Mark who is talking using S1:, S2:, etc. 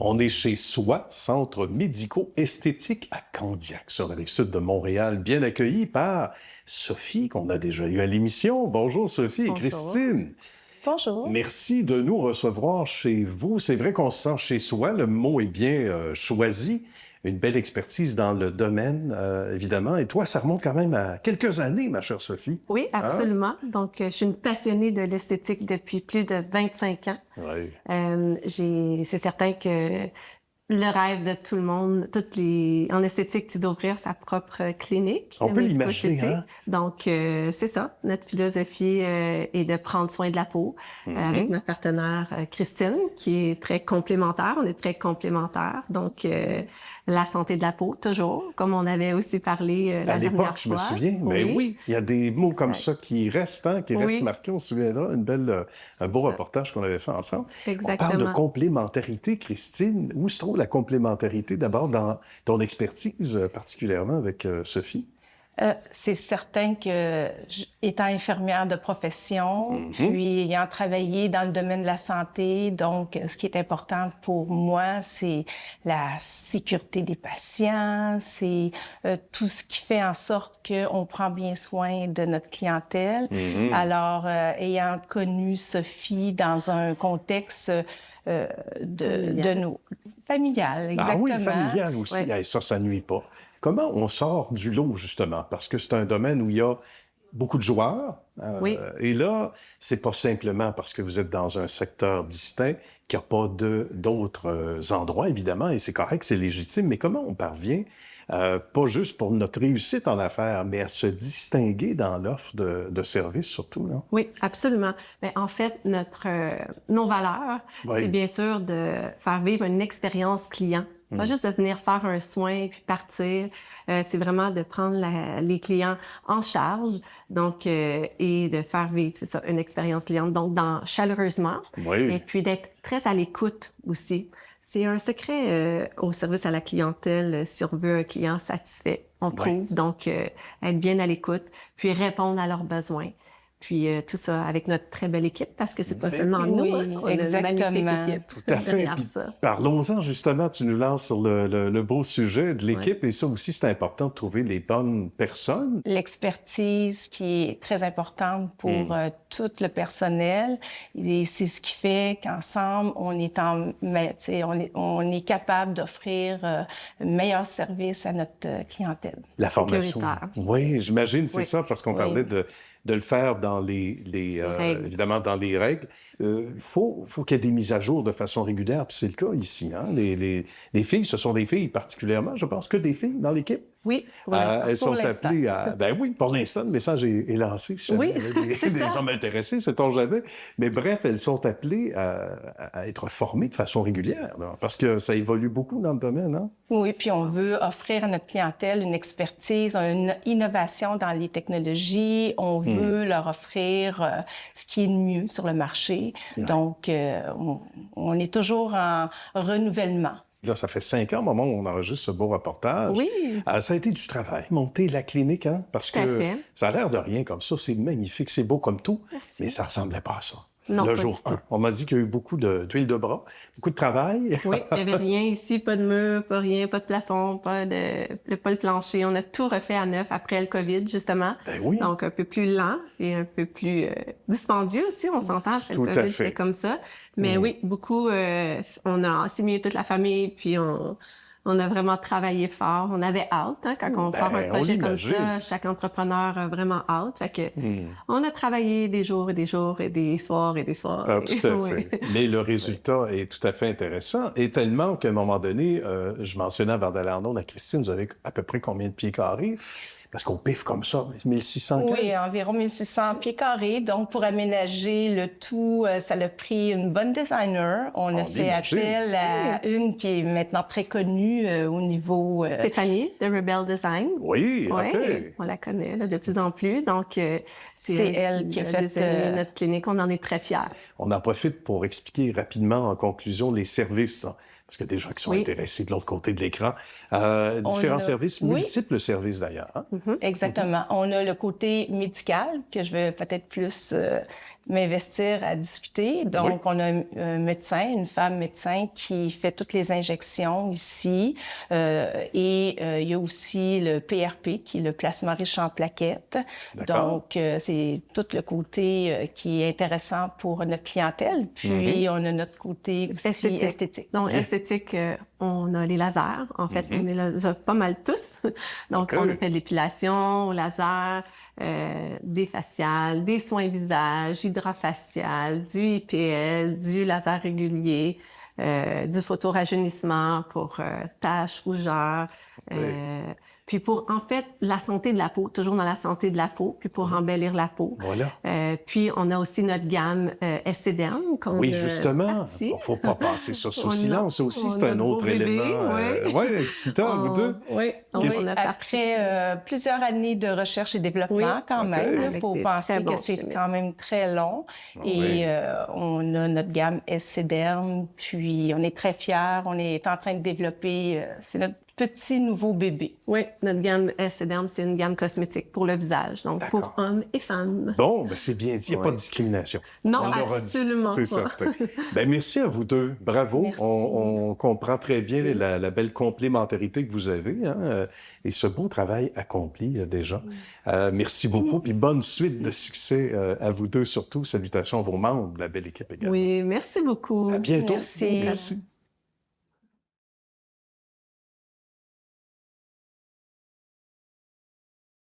S1: On est chez Soi, centre médico-esthétique à Candiac, sur la rive sud de Montréal, bien accueilli par Sophie, qu'on a déjà eu à l'émission. Bonjour Sophie et
S2: Bonjour.
S1: Christine.
S2: Bonjour.
S1: Merci de nous recevoir chez vous. C'est vrai qu'on se sent chez soi, le mot est bien choisi. Une belle expertise dans le domaine, évidemment. Et toi, ça remonte quand même à quelques années, ma chère Sophie.
S2: Oui, absolument. Donc, je suis une passionnée de l'esthétique depuis plus de 25 ans.
S1: Oui.
S2: C'est certain que le rêve de tout le monde, en esthétique, c'est d'ouvrir sa propre clinique.
S1: On peut l'imaginer, hein?
S2: Donc, c'est ça. Notre philosophie est de prendre soin de la peau avec ma partenaire Christine, qui est très complémentaire. On est très complémentaires. Donc, la santé de la peau, toujours, comme on avait aussi parlé la
S1: à
S2: dernière
S1: l'époque, je me
S2: fois.
S1: souviens. Mais oui, il y a des mots comme ça qui restent, hein, qui restent marqués. On se souviendra, un beau reportage qu'on avait fait ensemble.
S2: Exactement.
S1: On parle de complémentarité, Christine. Où se trouve la complémentarité, d'abord, dans ton expertise, particulièrement avec Sophie?
S3: C'est certain que, étant infirmière de profession, puis ayant travaillé dans le domaine de la santé, donc ce qui est important pour moi, c'est la sécurité des patients, c'est tout ce qui fait en sorte qu'on prend bien soin de notre clientèle. Alors, ayant connu Sophie dans un contexte de nos familial, exactement.
S1: Ah oui, familial aussi.
S2: Ouais.
S1: Hey, ça nuit pas. Comment on sort du lot, justement? Parce que c'est un domaine où il y a beaucoup de joueurs.
S2: Oui.
S1: Et là, c'est pas simplement parce que vous êtes dans un secteur distinct qu'il n'y a pas d'autres endroits, évidemment, et c'est correct, c'est légitime, mais comment on parvient, pas juste pour notre réussite en affaires, mais à se distinguer dans l'offre de services, surtout, là?
S2: Oui, absolument. Mais en fait, nos valeurs, c'est bien sûr de faire vivre une expérience client. Pas juste de venir faire un soin puis partir. C'est vraiment de prendre les clients en charge, donc et de faire vivre, c'est ça, une expérience cliente. Donc, chaleureusement, et puis d'être très à l'écoute aussi. C'est un secret au service à la clientèle si on veut un client satisfait, on trouve. Donc, être bien à l'écoute, puis répondre à leurs besoins. Puis tout ça avec notre très belle équipe, parce que c'est pas seulement nous, on a une magnifique équipe.
S1: Tout à fait. Puis, parlons-en justement, tu nous lances sur le beau sujet de l'équipe, et ça aussi, c'est important de trouver les bonnes personnes.
S3: L'expertise qui est très importante pour tout le personnel, et c'est ce qui fait qu'ensemble, on est capable d'offrir un meilleur service à notre clientèle.
S1: La formation. Oui, j'imagine, c'est ça, parce qu'on parlait de le faire dans évidemment dans les règles. Faut qu'il y ait des mises à jour de façon régulière, puis c'est le cas ici. Hein? Les filles, ce sont des filles particulièrement, je pense, que des filles dans l'équipe.
S2: Oui,
S1: elles sont appelées à... Ben oui, pour l'instant, le message est lancé. Si jamais il y a des hommes intéressés, sait-on jamais. Mais bref, elles sont appelées à être formées de façon régulière, là, parce que ça évolue beaucoup dans le domaine. Hein?
S3: Oui, puis on veut offrir à notre clientèle une expertise, une innovation dans les technologies. On veut leur offrir ce qui est le mieux sur le marché. Ouais. Donc, on est toujours en renouvellement.
S1: Là, ça fait 5 ans, au moment où on enregistre ce beau reportage.
S2: Oui.
S1: Ça a été du travail, monter la clinique, hein? Parce que ça a l'air de rien comme ça. C'est magnifique, c'est beau comme tout.
S2: Merci.
S1: Mais ça ressemblait pas à ça.
S2: Non,
S1: le jour 1. On m'a dit qu'il y a eu beaucoup d'huile de bras, beaucoup de travail.
S2: Oui, il n'y avait rien ici, pas de mur, pas rien, pas de plafond, pas le plancher. On a tout refait à neuf après le COVID, justement.
S1: Ben oui.
S2: Donc, un peu plus lent et un peu plus dispendieux aussi, on s'entend.
S1: Tout
S2: le
S1: à
S2: COVID,
S1: fait.
S2: c'était comme ça. Mais oui, beaucoup, on a assimilé toute la famille, puis on a vraiment travaillé fort. On avait hâte, hein, quand on part un projet comme ça. Chaque entrepreneur a vraiment hâte. Fait que on a travaillé des jours et des jours et des soirs et des soirs.
S1: Ah, tout à fait. Mais le résultat est tout à fait intéressant. Et tellement qu'à un moment donné, je mentionnais avant d'aller en ondes à Christine, vous avez à peu près combien de pieds carrés? Parce qu'on piffe comme ça, 1600 carrés.
S3: Oui, environ 1600 pieds carrés. Donc, pour aménager le tout, ça a pris une bonne designer. On a fait appel à une qui est maintenant très connue au niveau...
S2: Stéphanie, de Rebel Design.
S1: Oui, OK.
S2: On la connaît là, de plus en plus. Donc,
S3: c'est elle qui a fait
S2: notre clinique. On en est très fiers.
S1: On en profite pour expliquer rapidement, en conclusion, les services, là, parce qu'il y a des gens qui sont intéressés de l'autre côté de l'écran. Différents services, multiples services d'ailleurs. Hein?
S3: Exactement. On a le côté médical, que je vais peut-être plus m'investir à discuter. Donc, on a un médecin, une femme médecin qui fait toutes les injections ici. Il y a aussi le PRP, qui est le plasma riche en plaquettes. Donc, c'est tout le côté qui est intéressant pour notre clientèle. Puis, on a notre côté aussi esthétique.
S2: Donc, esthétique, on a les lasers. En fait, on les a pas mal tous. Donc, on a fait de l'épilation au laser, des faciales, des soins visage, hydrafacial, du IPL, du laser régulier, du photorajeunissement pour taches, rougeurs. Puis pour, en fait, la santé de la peau, toujours dans la santé de la peau, puis pour embellir la peau.
S1: Voilà.
S2: Puis on a aussi notre gamme SCDM.
S1: Oui, justement. Il ne faut pas passer ça sous silence. Aussi, c'est un autre élément. Excitant, vous deux.
S2: Oui,
S3: après plusieurs années de recherche et développement, quand même. Il faut penser que c'est quand même très long. Et on a notre gamme SCDM, puis on est très fiers. On est en train de développer, c'est notre petit nouveau bébé.
S2: Oui, notre gamme SCDM, c'est une gamme cosmétique pour le visage, donc pour hommes et femmes.
S1: Bon, ben c'est bien dit, il n'y a pas de discrimination.
S2: Non, absolument pas.
S1: C'est certain. Ben merci à vous deux, bravo. On comprend très bien la belle complémentarité que vous avez et ce beau travail accompli déjà. Merci beaucoup, puis bonne suite de succès à vous deux surtout. Salutations à vos membres de la belle équipe également.
S2: Oui, merci beaucoup.
S1: À bientôt.
S3: Merci.
S1: Merci.